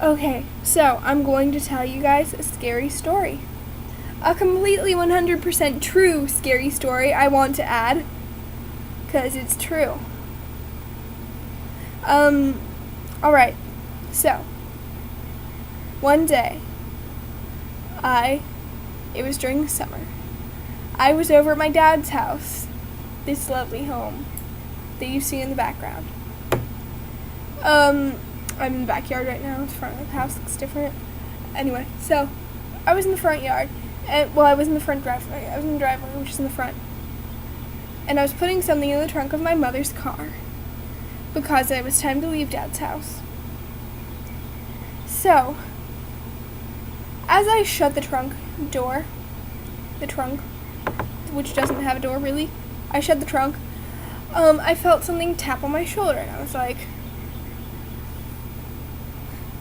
Okay, so I'm going to tell you guys a scary story. A completely 100% true scary story, I want to add, because it's true. Alright, so, one day, it was during the summer, I was over at my dad's house, this lovely home that you see in the background. I'm in the backyard right now. The front of the house looks different. Anyway, so I was in the front yard. I was in the front driveway. I was in the driveway, which is in the front. And I was putting something in the trunk of my mother's car because it was time to leave Dad's house. So, as I shut the trunk door, which doesn't have a door really, I shut the trunk, I felt something tap on my shoulder, and I was like,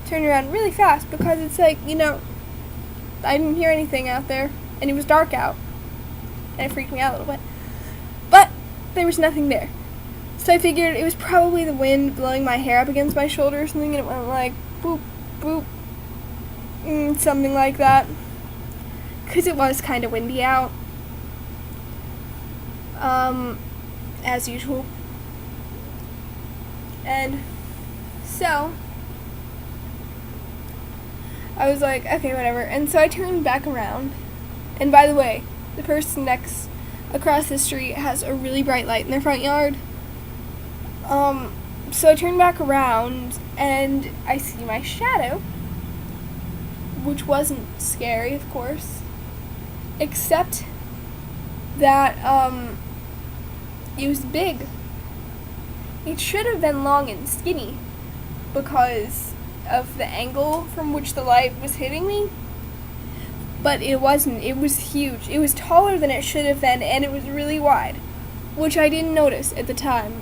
turned around really fast because it's like, I didn't hear anything out there, and it was dark out, and it freaked me out a little bit, but there was nothing there. So I figured it was probably the wind blowing my hair up against my shoulder or something, and it went like, boop, boop, something like that, because it was kind of windy out, as usual. And so I was like, okay, whatever. And so I turned back around. And by the way, the person across the street has a really bright light in their front yard. So I turned back around and I see my shadow, which wasn't scary, of course, except that, it was big. It should have been long and skinny because of the angle from which the light was hitting me, but it wasn't. It was huge. It was taller than it should have been, and it was really wide, which I didn't notice at the time.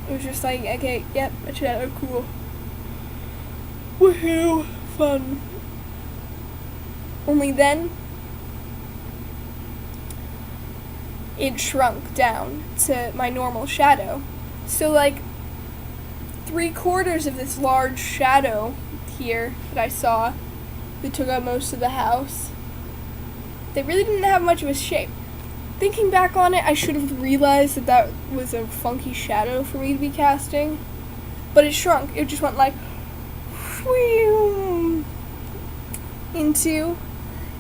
It was just like, okay, yep, a shadow, cool. Woohoo, fun. Only then, it shrunk down to my normal shadow. So, like, 3/4 of this large shadow here that I saw that took up most of the house, they really didn't have much of a shape. Thinking back on it, I should have realized that was a funky shadow for me to be casting. But it shrunk. It just went like, whew, into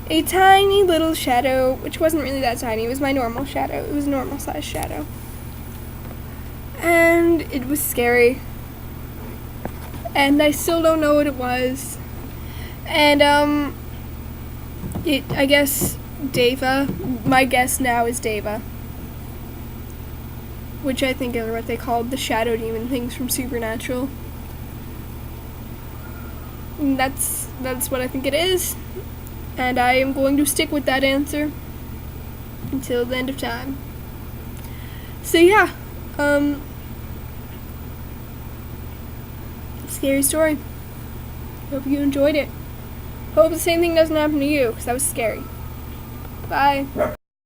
a tiny little shadow, which wasn't really that tiny. It was my normal shadow. It was a normal sized shadow. And it was scary. And I still don't know what it was. And, I guess Deva, my guess now is Deva, which I think are what they called the shadow demon things from Supernatural. And that's what I think it is. And I am going to stick with that answer until the end of time. So yeah, scary story. Hope you enjoyed it. Hope the same thing doesn't happen to you, because that was scary. Bye.